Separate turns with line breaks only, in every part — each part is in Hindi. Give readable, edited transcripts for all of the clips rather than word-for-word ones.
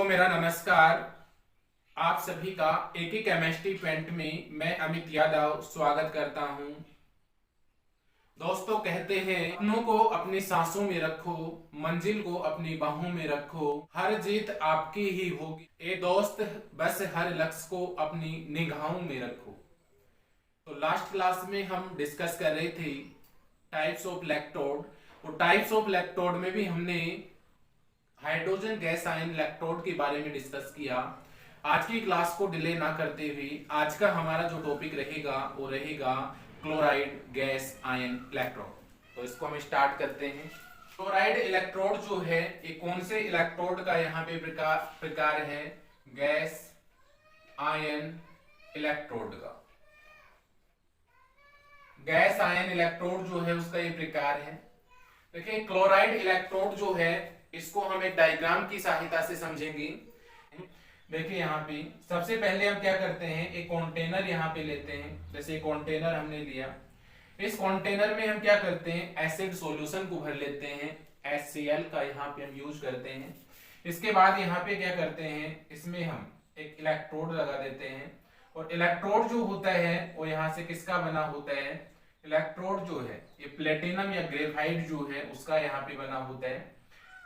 दोस्तों मेरा नमस्कार। आप सभी का एक ही केमिस्ट्री पेंट में मैं अमित यादव स्वागत करता हूं। दोस्तों कहते हैं अपनों को अपनी सांसों में रखो, मंजिल को अपनी बाहों में रखो, हर जीत आपकी ही होगी। ए दोस्त बस हर लक्ष्य को अपनी निगाहों में रखो। तो लास्ट क्लास में हम डिस्कस कर रहे थे टाइप्स ऑफ इलेक्ट्रोड। और टाइप्स ऑफ इलेक्ट्रोड में भी हमने हाइड्रोजन गैस आयन इलेक्ट्रोड के बारे में डिस्कस किया। आज की क्लास को डिले ना करते हुए आज का हमारा जो टॉपिक रहेगा वो रहेगा क्लोराइड गैस आयन इलेक्ट्रोड। तो इसको हम स्टार्ट करते हैं। क्लोराइड इलेक्ट्रोड जो है ये कौन से इलेक्ट्रोड का यहाँ पे प्रकार है? गैस आयन इलेक्ट्रोड का। गैस आयन इलेक्ट्रोड जो है उसका ये प्रकार है। देखिए क्लोराइड इलेक्ट्रोड जो है इसको हम एक डायग्राम की सहायता से समझेंगे। देखिए यहाँ पे सबसे पहले हम क्या करते हैं, एक कंटेनर यहाँ पे लेते हैं। जैसे कंटेनर हमने लिया, इस कंटेनर में हम क्या करते हैं, एसिड सॉल्यूशन को भर लेते हैं। HCl का यहाँ पे हम यूज करते हैं। इसके बाद यहाँ पे क्या करते हैं, इसमें हम एक इलेक्ट्रोड लगा देते हैं। और इलेक्ट्रोड जो होता है वो यहाँ से किसका बना होता है? इलेक्ट्रोड जो है ये प्लेटिनम या ग्रेफाइट जो है उसका यहाँ पे बना होता है।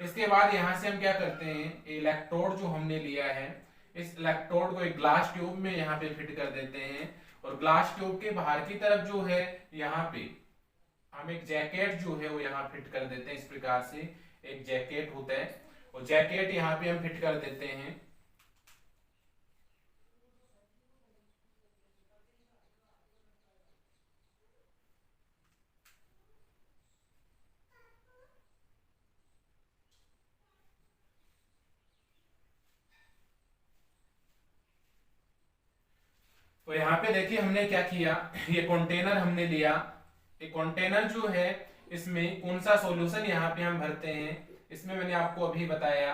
इसके बाद यहाँ से हम क्या करते हैं, इलेक्ट्रोड जो हमने लिया है इस इलेक्ट्रोड को एक ग्लास ट्यूब में यहाँ पे फिट कर देते हैं। और ग्लास ट्यूब के बाहर की तरफ जो है यहाँ पे हम एक जैकेट जो है वो यहाँ फिट कर देते हैं। इस प्रकार से एक जैकेट होता है और जैकेट यहाँ पे हम फिट कर देते हैं। तो यहाँ पे देखिए हमने क्या किया, ये कंटेनर हमने लिया। ये कंटेनर जो है इसमें कौन सा सॉल्यूशन यहाँ पे हम भरते हैं, इसमें मैंने आपको अभी बताया।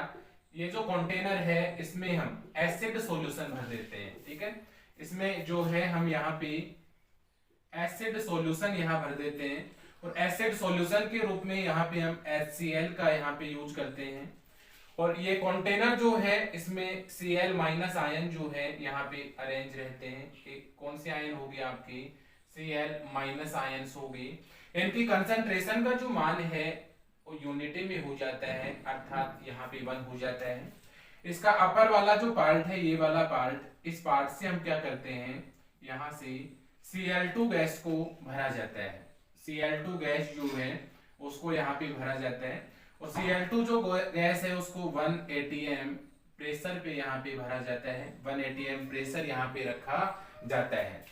ये जो कंटेनर है इसमें हम एसिड सॉल्यूशन भर देते हैं। ठीक है, इसमें जो है हम यहाँ पे एसिड सॉल्यूशन यहाँ भर देते हैं। और एसिड सॉल्यूशन के रूप में यहाँ पे हम HCl का यहाँ पे यूज करते हैं। और ये कंटेनर जो है इसमें Cl माइनस आयन जो है यहाँ पे अरेंज रहते हैं। एक कौन सी आयन होगी आपकी? Cl माइनस आयन होगी। इनकी कंसंट्रेशन का जो मान है वो यूनिटी में हो जाता है, अर्थात यहाँ पे 1 हो जाता है। इसका अपर वाला जो पार्ट है, ये वाला पार्ट, इस पार्ट से हम क्या करते हैं, यहाँ से Cl2 गैस को भरा जाता है। Cl2 गैस जो है उसको यहाँ पे भरा जाता है। और Cl2 जो गैस है उसको 1 atm प्रेशर पे यहाँ पे भरा जाता है। 1 atm प्रेशर यहाँ पे रखा जाता है।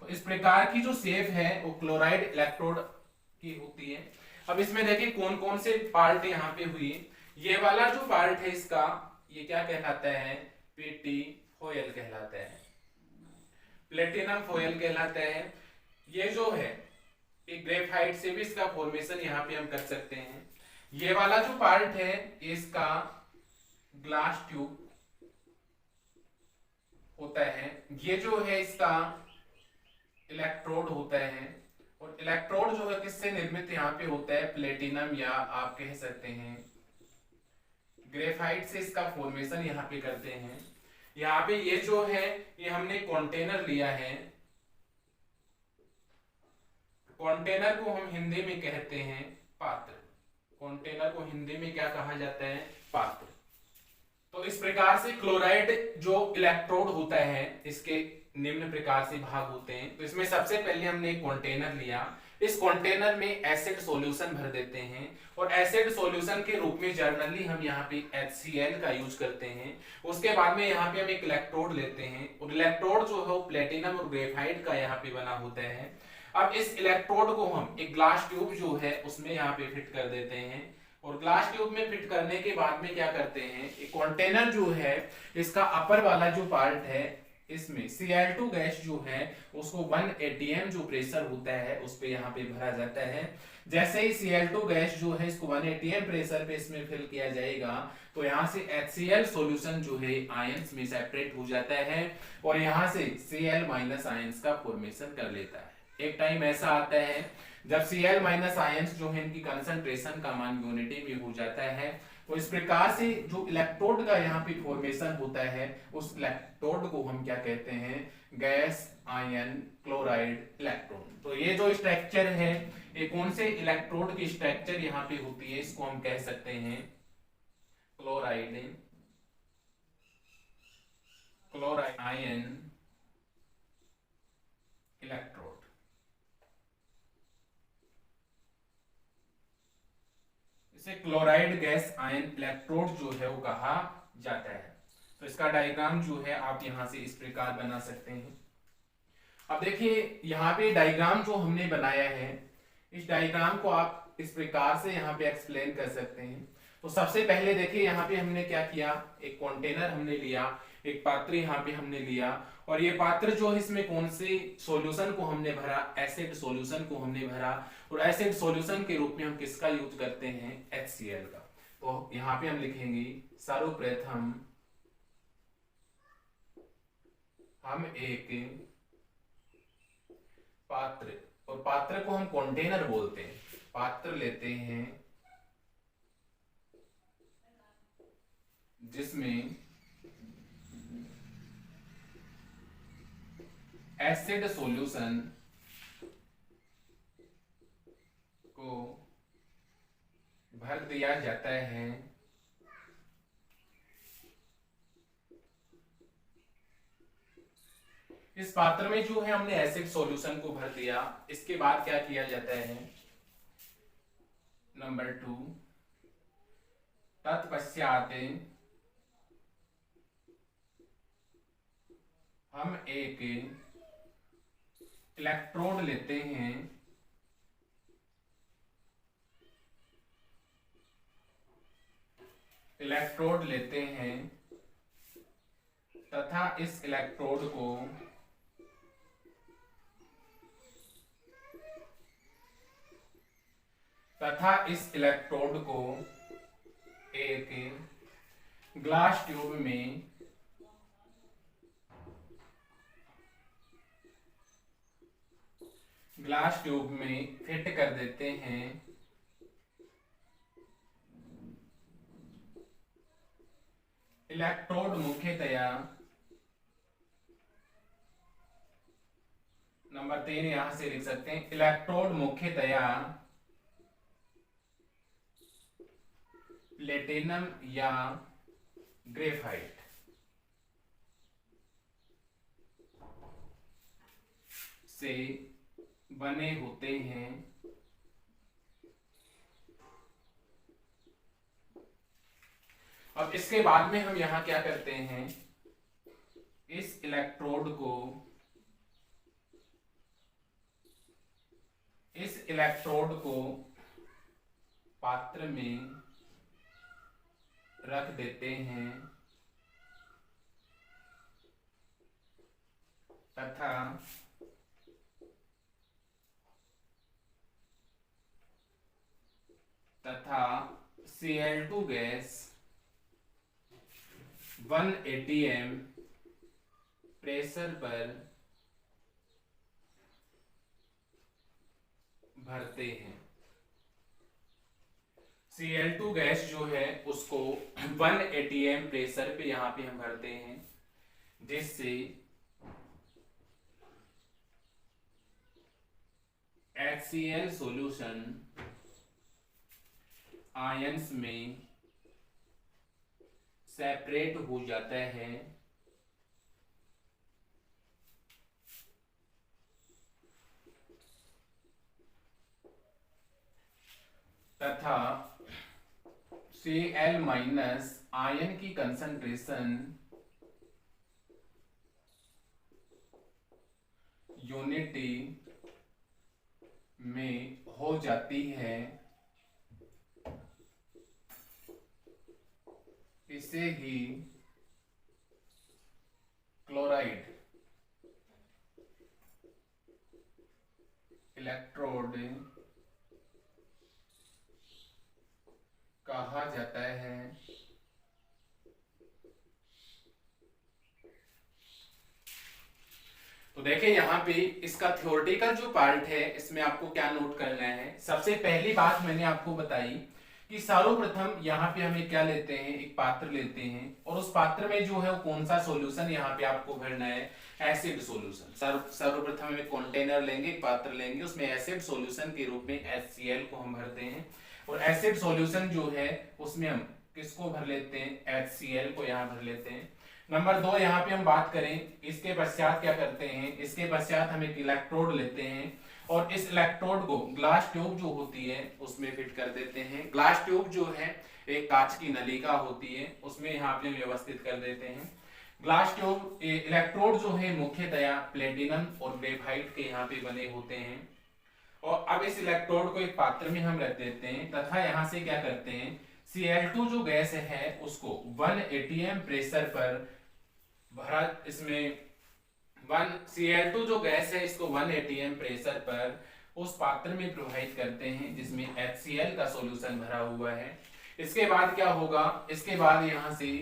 तो इस प्रकार की जो शेप है वो क्लोराइड इलेक्ट्रोड की होती है। अब इसमें देखिए कौन कौन से पार्ट यहाँ पे हुई। ये वाला जो पार्ट है इसका ये क्या कहलाता है? पेटी फॉयल कहलाता है, प्लेटिनम फॉयल कहलाता है। ये जो है एक ग्रेफाइट से भी इसका फॉर्मेशन यहाँ पे हम कर सकते हैं। ये वाला जो पार्ट है इसका ग्लास ट्यूब होता है। ये जो है इसका इलेक्ट्रोड होता है। और इलेक्ट्रोड जो है किससे निर्मित यहाँ पे होता है? प्लेटिनम या आप कह सकते हैं ग्रेफाइट से इसका फॉर्मेशन यहाँ पे करते हैं। यहाँ पे ये जो है ये हमने कंटेनर लिया है। कंटेनर को हम हिंदी में कहते हैं पात्र। कंटेनर को हिंदी में क्या कहा जाता है? पात्र। तो इस प्रकार से क्लोराइड जो इलेक्ट्रोड होता है इसके निम्न प्रकार से भाग होते हैं। तो इसमें सबसे पहले हमने एक कंटेनर लिया, इस कंटेनर में एसिड सॉल्यूशन भर देते हैं। और एसिड सॉल्यूशन के रूप में जर्नली हम यहाँ पे HCl का यूज करते हैं। उसके बाद में यहाँ पे हम एक इलेक्ट्रोड लेते हैं। और इलेक्ट्रोड जो है वो प्लेटिनम और ग्रेफाइट का यहाँ पे बना होता है। अब इस इलेक्ट्रोड को हम एक ग्लास ट्यूब जो है उसमें यहाँ पे फिट कर देते हैं। और ग्लास ट्यूब में फिट करने के बाद में क्या करते हैं, एक कंटेनर जो है इसका अपर वाला जो पार्ट है इसमें Cl2 गैस जो है उसको 1 atm जो प्रेशर होता है उस पे यहाँ पे भरा जाता है। जैसे ही Cl2 गैस जो है इसको 1 atm प्रेशर पे इसमें फिल किया जाएगा तो यहाँ से HCl सॉल्यूशन जो है आयंस में सेपरेट हो जाता है और यहाँ से Cl माइनस आयंस का फॉर्मेशन कर लेता है। एक टाइम ऐसा आता है जब Cl माइनस आयंस जो है इनकी कंसंट्रेशन का मान यूनिटी में हो जाता है तो इस प्रकार से जो इलेक्ट्रोड का यहाँ पे फॉर्मेशन होता है, उस इलेक्ट्रोड को हम क्या कहते हैं, गैस आयन क्लोराइड इलेक्ट्रोड। तो ये जो स्ट्रक्चर है, ये कौन से इलेक्ट्रोड की स्ट्रक्चर यहाँ पे होती है, इसको हम कह सकते हैं क्लोराइड आयन इलेक्ट्रोड। इसे क्लोराइड गैस आयन इलेक्ट्रोड जो है वो कहा जाता है। तो इसका डायग्राम जो है आप यहां से इस प्रकार बना सकते हैं। अब देखिए यहाँ पे डायग्राम जो हमने बनाया है, इस डायग्राम को आप इस प्रकार से यहाँ पे एक्सप्लेन कर सकते हैं। तो सबसे पहले देखिए यहाँ पे हमने क्या किया, एक कंटेनर हमने लिया, एक पात्र यहाँ पे हमने लिया, और ये पात्र जो है इसमें कौन से सॉल्यूशन को हमने भरा, एसिड सॉल्यूशन को हमने भरा, और एसिड सॉल्यूशन के रूप में हम किसका यूज करते हैं, HCl का। तो यहाँ पे हम लिखेंगे सर्वप्रथम हम एक पात्र, और पात्र को हम कंटेनर बोलते हैं, पात्र लेते हैं जिसमें एसिड सॉल्यूशन को भर दिया जाता है। इस पात्र में जो है हमने एसिड सॉल्यूशन को भर दिया। इसके बाद क्या किया जाता है, नंबर 2, तत्पश्चात हम एक इलेक्ट्रोड लेते हैं, तथा इस इलेक्ट्रोड को एक ग्लास ट्यूब में फिट कर देते हैं। इलेक्ट्रोड मुख्यतया, नंबर 3 यहां से लिख सकते हैं, इलेक्ट्रोड मुख्यतया प्लेटिनम या ग्रेफाइट से बने होते हैं। अब इसके बाद में हम यहां क्या करते हैं, इस इलेक्ट्रोड को पात्र में रख देते हैं तथा Cl2 गैस 1 atm प्रेशर पर भरते हैं। Cl2 गैस जो है उसको 1 atm प्रेशर पे यहाँ पे हम भरते हैं, जिससे HCl सॉल्यूशन आयंस में सेपरेट हो जाता है तथा Cl माइनस आयन की कंसंट्रेशन यूनिटी में हो जाती है। इसे ही क्लोराइड इलेक्ट्रोड कहा जाता है। तो देखिए यहाँ पे इसका थ्योरेटिकल जो पार्ट है, इसमें आपको क्या नोट करना है। सबसे पहली बात मैंने आपको बताई कि सर्वप्रथम यहाँ पे हमें क्या लेते हैं, एक पात्र लेते हैं और उस पात्र में जो है वो कौन सा सॉल्यूशन यहाँ पे आपको भरना है, एसिड सॉल्यूशन। सर्वप्रथम हम एक कंटेनर लेंगे, एक पात्र लेंगे, उसमें एसिड सॉल्यूशन के रूप में HCl को हम भरते हैं और एसिड सॉल्यूशन जो है उसमें हम किसको भर लेते हैं, HCl को यहाँ भर लेते हैं। नंबर 2 यहाँ पे हम बात करें, इसके पश्चात क्या करते हैं, इसके पश्चात हम एक इलेक्ट्रोड लेते हैं और इस इलेक्ट्रोड को ग्लास ट्यूब जो होती है उसमें फिट कर देते हैं। ग्लास ट्यूब जो है एक कांच की नलिका होती है, उसमें यहाँ पे व्यवस्थित कर देते हैं। ग्लास ट्यूब इलेक्ट्रोड जो है मुख्यतया प्लेटिनम और ग्रेफाइट के यहाँ पे बने होते हैं। और अब इस इलेक्ट्रोड को एक पात्र में हम रख देते हैं तथा यहाँ से क्या करते हैं, Cl2 जो गैस है उसको 1 atm प्रेशर पर भरा, इसमें Cl2 जो गैस है इसको 1 atm प्रेशर पर उस पात्र में प्रवाहित करते हैं जिसमें HCl का सॉल्यूशन भरा हुआ है। इसके बाद क्या होगा, इसके बाद यहाँ से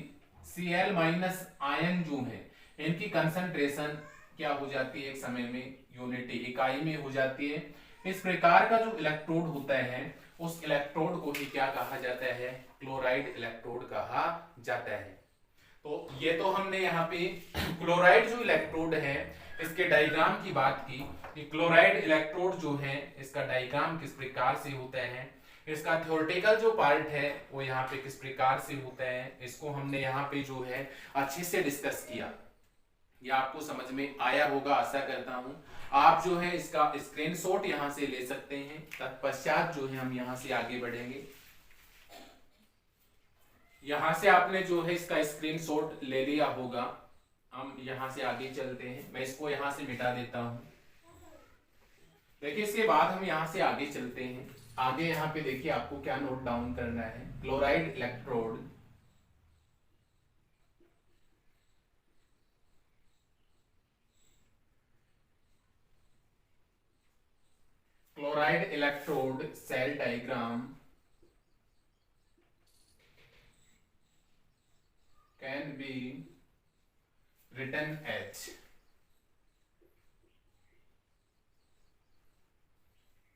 Cl माइनस आयन जो है इनकी कंसंट्रेशन क्या हो जाती है, एक समय में यूनिटी इकाई में हो जाती है। इस प्रकार का जो इलेक्ट्रोड होता है उस इलेक्ट्रोड को ही क्या कहा जाता है, क्लोराइड इलेक्ट्रोड कहा जाता है। तो ये तो हमने यहाँ पे क्लोराइड जो इलेक्ट्रोड है इसके डायग्राम की बात की कि क्लोराइड इलेक्ट्रोड जो है इसका डायग्राम किस प्रकार से होता है, इसका थ्योरेटिकल जो पार्ट है वो यहाँ पे किस प्रकार से होता है, इसको हमने यहाँ पे जो है अच्छे से डिस्कस किया। ये आपको समझ में आया होगा आशा करता हूं। आप जो है इसका स्क्रीनशॉट यहां से ले सकते हैं, तत्पश्चात जो है हम यहां से आगे बढ़ेंगे। यहां से आपने जो है इसका स्क्रीनशॉट ले लिया होगा, हम यहां से आगे चलते हैं। मैं इसको यहां से मिटा देता हूं। देखिए इसके बाद हम यहां से आगे चलते हैं। आगे यहाँ पे देखिए आपको क्या नोट डाउन करना है, chloride electrode, chloride electrode cell diagram can be written as.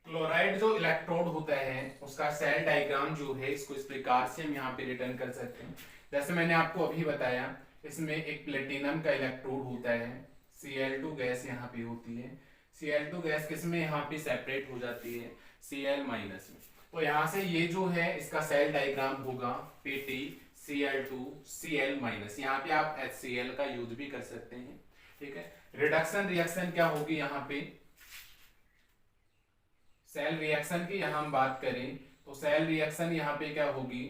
Chloride जो इलेक्ट्रोड होता है उसका सेल डायग्राम जो है इसको इस प्रकार से हम यहाँ पे रिटर्न कर सकते हैं। जैसे मैंने आपको अभी बताया, इसमें एक प्लेटिनम का इलेक्ट्रोड होता है, Cl2 गैस यहाँ पे होती है। Cl2 गैस किसमें यहाँ पे सेपरेट हो जाती है, Cl माइनस में। तो यहाँ से ये जो है इसका सेल डायग्राम होगा Pt Cl2 Cl माइनस। यहाँ पे आप HCl का यूज भी कर सकते हैं, ठीक है। रिडक्शन रिएक्शन क्या होगी, यहाँ पे सेल रिएक्शन की यहाँ हम बात करें तो सेल रिएक्शन यहाँ पे क्या होगी,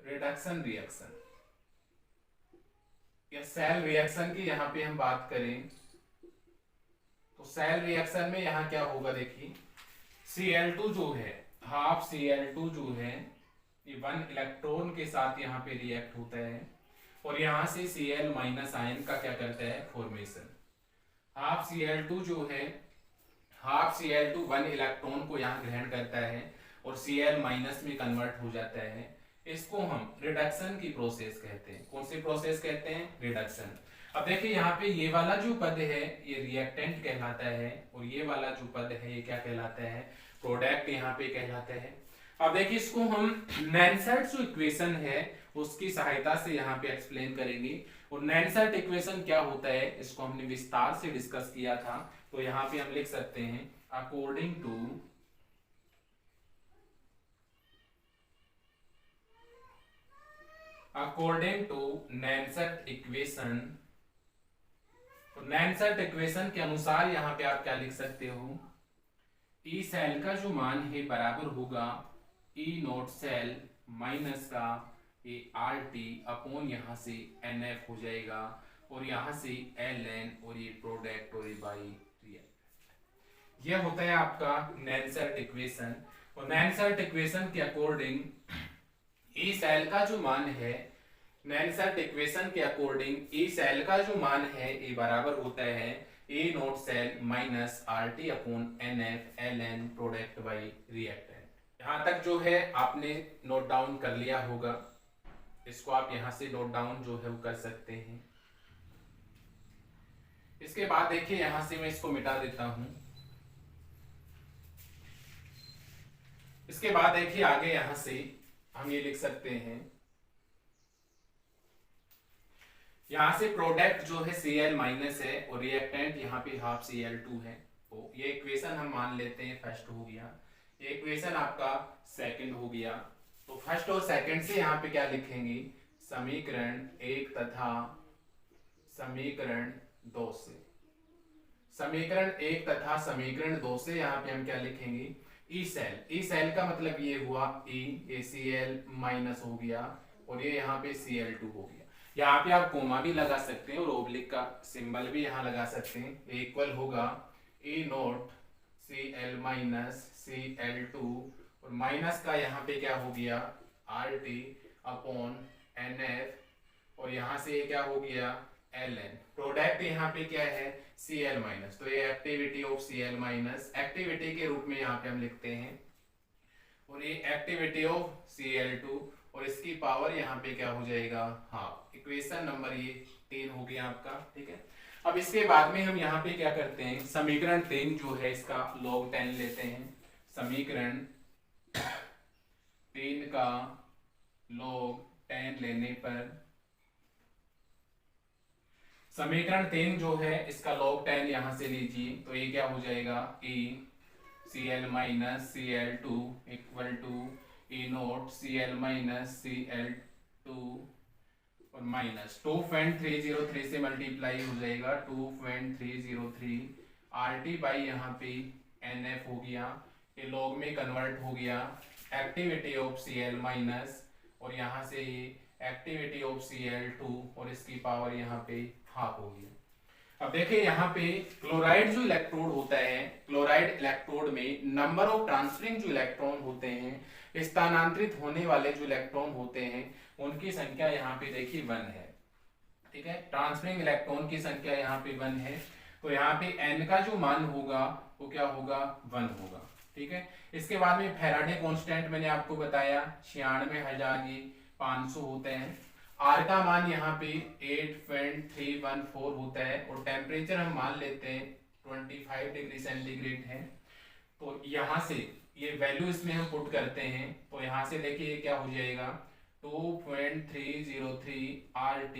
रिडक्शन रिएक्शन। या सेल रिएक्शन की यहाँ पे हम बात करें तो सेल रिएक्शन में यहाँ क्या होगा, देखिए Cl2 जो है, हाफ Cl2 जो है ये 1 इलेक्ट्रॉन के साथ यहाँ पे रिएक्ट होता है और यहाँ से Cl माइनस आयन का क्या करता है, फॉर्मेशन। हाफ Cl2 जो है, हाफ Cl2 1 इलेक्ट्रॉन को यहाँ ग्रहण करता है और Cl माइनस में कन्वर्ट हो जाता है। इसको हम रिडक्शन की प्रोसेस कहते हैं। कौन सी प्रोसेस कहते हैं, रिडक्शन। अब देखिए यहाँ पे ये वाला जो पद है ये रिएक्टेंट कहलाता है और ये वाला जो पद है ये क्या कहलाता है, प्रोडक्ट यहाँ पे कहलाता है। अब देखिए इसको हम नैनसेट जो इक्वेशन है उसकी सहायता से यहाँ पे एक्सप्लेन करेंगे। और नैनसेट इक्वेशन क्या होता है इसको हमने विस्तार से डिस्कस किया था। तो यहाँ पे हम लिख सकते हैं अकॉर्डिंग टू नैनसेट इक्वेशन। तो नैनसेट इक्वेशन के अनुसार यहाँ पे आप क्या लिख सकते हो, ई सेल का जो मान है बराबर होगा ई नोट सेल माइनस का ये RT अपॉन यहाँ से NF हो जाएगा और यहाँ से LN और ये प्रोडक्ट और ये बाई रिएक्टेंट। यह होता है आपका नैनसेट इक्वेशन। और नैनसेट इक्वेशन के अकॉर्डिंग ई सेल का जो मान है, नैनसेट इक्वेशन के अकॉर्डिंग ई सेल का जो मान है ये बराबर होता है E naught cell minus RT upon NF LN product by reactant. यहाँ तक जो है आपने नोट डाउन कर लिया होगा, इसको आप यहाँ से नोट डाउन जो है वो कर सकते हैं। इसके बाद देखिए यहाँ से मैं इसको मिटा देता हूं। इसके बाद देखिए आगे यहां से हम ये लिख सकते हैं, यहां से प्रोडक्ट जो है Cl माइनस है और रिएक्टेंट यहाँ पे हाफ Cl2 है। तो ये इक्वेशन हम मान लेते हैं फर्स्ट हो गया, ये इक्वेशन आपका सेकंड हो गया। तो फर्स्ट और सेकंड से यहाँ पे क्या लिखेंगे, समीकरण 1 तथा समीकरण 2 से, समीकरण 1 तथा समीकरण 2 से यहाँ पे हम क्या लिखेंगे, ई सेल का मतलब ये हुआ ई, ये Cl माइनस हो गया और ये यहाँ पे Cl2 हो गया। यहाँ पे आप कोमा भी लगा सकते हैं और ओब्लिक का सिंबल भी यहाँ लगा सकते हैं। इक्वल होगा ई नोट Cl माइनस Cl2 और माइनस का यहाँ पे क्या हो गया RT अपॉन NF और यहाँ से ये क्या हो गया Ln। प्रोडक्ट यहाँ पे क्या है Cl माइनस, तो ये activity of Cl minus activity के रूप में यहाँ पे हम लिखते हैं और ये एक्टिविटी ऑफ Cl2 और इसकी पावर यहाँ पे क्या हो जाएगा हाफ। इक्वेशन नंबर ये 3 हो गया आपका, ठीक है। अब इसके बाद में हम यहाँ पे क्या करते हैं, समीकरण 3 जो है इसका log 10 लेते हैं। समीकरण 3 का log 10 लेने पर, समीकरण 3 जो है इसका log 10 यहां से लीजिए तो ये क्या हो जाएगा E Cl minus Cl2 equal to E naught Cl minus Cl2 और माइनस 2.303 से मल्टीप्लाई हो जाएगा 2.303 RT बाई यहाँ पे NF हो गया, ये log में कन्वर्ट हो गया एक्टिविटी ऑफ Cl माइनस और यहाँ से ये एक्टिविटी ऑफ Cl2 और इसकी पावर यहाँ पे हाफ हो गया। अब देखिए यहाँ पे क्लोराइड जो इलेक्ट्रोड होता है, क्लोराइड इलेक्ट्रोड में नंबर ऑफ ट्रांसफरिंग जो इलेक्ट्रॉन होते हैं, स्थानांतरित होने वाले जो इलेक्ट्रॉन होते हैं उनकी संख्या यहाँ पे देखिए 1 है, ठीक है। ट्रांसफरिंग इलेक्ट्रॉन की संख्या यहाँ पे 1 है, तो यहाँ पे n का जो मान होगा वो क्या होगा 1 होगा, ठीक है। इसके बाद में फैराडे कांस्टेंट मैंने आपको बताया 96,500 होते हैं। R का मान यहाँ पे 8.314 होता है और टेम्परेचर हम मान लेते हैं 25 डिग्री सेंटीग्रेड है। तो यहाँ से ये वैल्यू इसमें हम पुट करते हैं तो यहाँ से देखिए क्या हो जाएगा 2.303 RT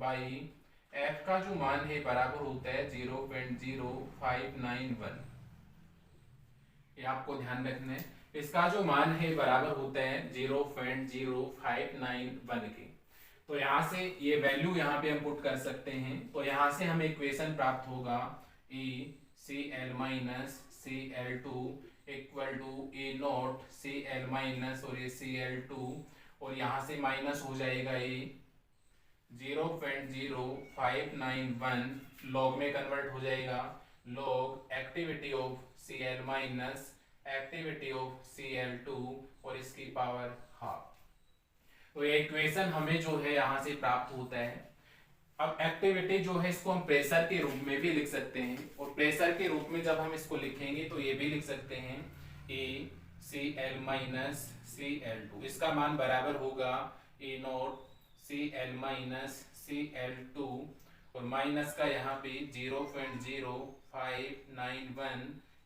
बाई F का जो मान है बराबर होता है 0.0591। ये आपको ध्यान रखना है, इसका जो मान है बराबर होता है 0.0591 के। तो यहाँ से ये वैल्यू यहाँ पे हम पुट कर सकते हैं, तो यहाँ से हमें इक्वेशन प्राप्त होगा E Cl minus Cl2 equal to E naught Cl minus और ये Cl2 और यहाँ से माइनस हो जाएगा ये 0.0591 लॉग में कन्वर्ट हो जाएगा log activity of Cl minus activity of Cl2 और इसकी पावर हाफ। तो ये इक्वेशन हमें जो है यहाँ से प्राप्त होता है। अब एक्टिविटी जो है इसको हम प्रेशर के रूप में भी लिख सकते हैं और प्रेशर के रूप में जब हम इसको लिखेंगे तो ये भी लिख सकते हैं E Cl माइनस Cl2, इसका मान बराबर होगा E naught Cl minus Cl2 और माइनस का यहाँ पे 0.0591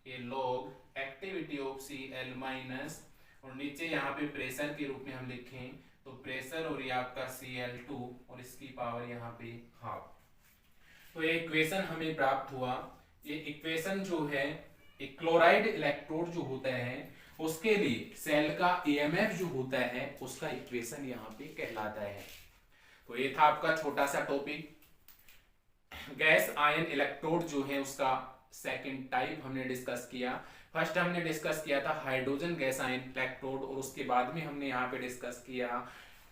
ये log activity of Cl minus और नीचे यहाँ पे प्रेशर के रूप में हम लिखें तो प्रेशर और ये आपका Cl2 और इसकी पावर यहाँ पे हाफ। तो ये इक्वेशन हमें प्राप्त हुआ। ये इक्वेशन जो है एक क्लोराइड इलेक्ट्रोड जो होता है उसके लिए सेल का EMF जो होता है उसका इक्वेशन यहाँ पे कहलाता है। तो ये था आपका छोटा सा टॉपिक। गैस आयन इलेक्ट्रोड जो है उसका सेकंड टाइप हमने डिस्कस किया। फर्स्ट हमने डिस्कस किया था हाइड्रोजन गैस आयन इलेक्ट्रोड और उसके बाद में हमने यहाँ पे डिस्कस किया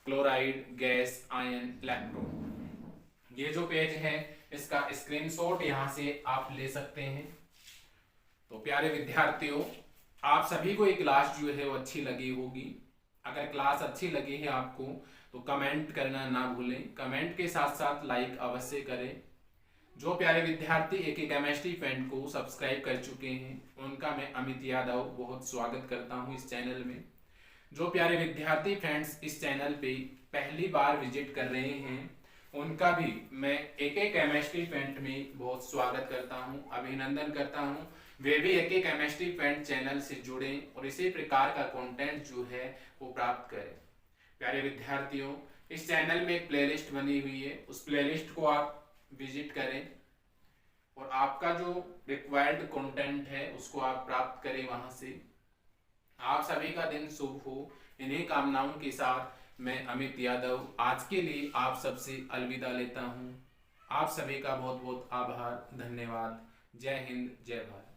क्लोराइड गैस आयन इलेक्ट्रोड। ये जो पेज है इसका स्क्रीनशॉट यहाँ से आप ले सकते हैं। तो प्यारे विद्यार्थियों, आप सभी को ये क्लास जो है वो अच्छी लगी होगी। अगर क्लास अच्छी लगी है आपको तो कमेंट करना ना भूलें, कमेंट के साथ साथ लाइक अवश्य करें। जो प्यारे विद्यार्थी एक केमिस्ट्री फ्रेंड को सब्सक्राइब कर चुके हैं उनका मैं अमित यादव बहुत स्वागत करता हूं इस चैनल में। जो प्यारे विद्यार्थी फ्रेंड्स इस चैनल पे पहली बार विजिट कर रहे हैं उनका भी मैं एक केमिस्ट्री फ्रेंड में बहुत स्वागत करता हूं, अभिनंदन करता हूं वे भी एक केमिस्ट्री फ्रेंड चैनल से जुड़ें और इसी प्रकार का कंटेंट जो है वो प्राप्त करें। प्यारे विद्यार्थियों, इस चैनल में एक प्लेलिस्ट बनी हुई है, उस प्लेलिस्ट को आप विजिट करें और आपका जो रिक्वायर्ड कंटेंट है उसको आप प्राप्त करें वहां से। आप सभी का दिन शुभ हो। इन्हीं कामनाओं के साथ मैं अमित यादव आज के लिए आप सबसे अलविदा लेता हूं। आप सभी का बहुत बहुत आभार, धन्यवाद। जय हिंद, जय भारत।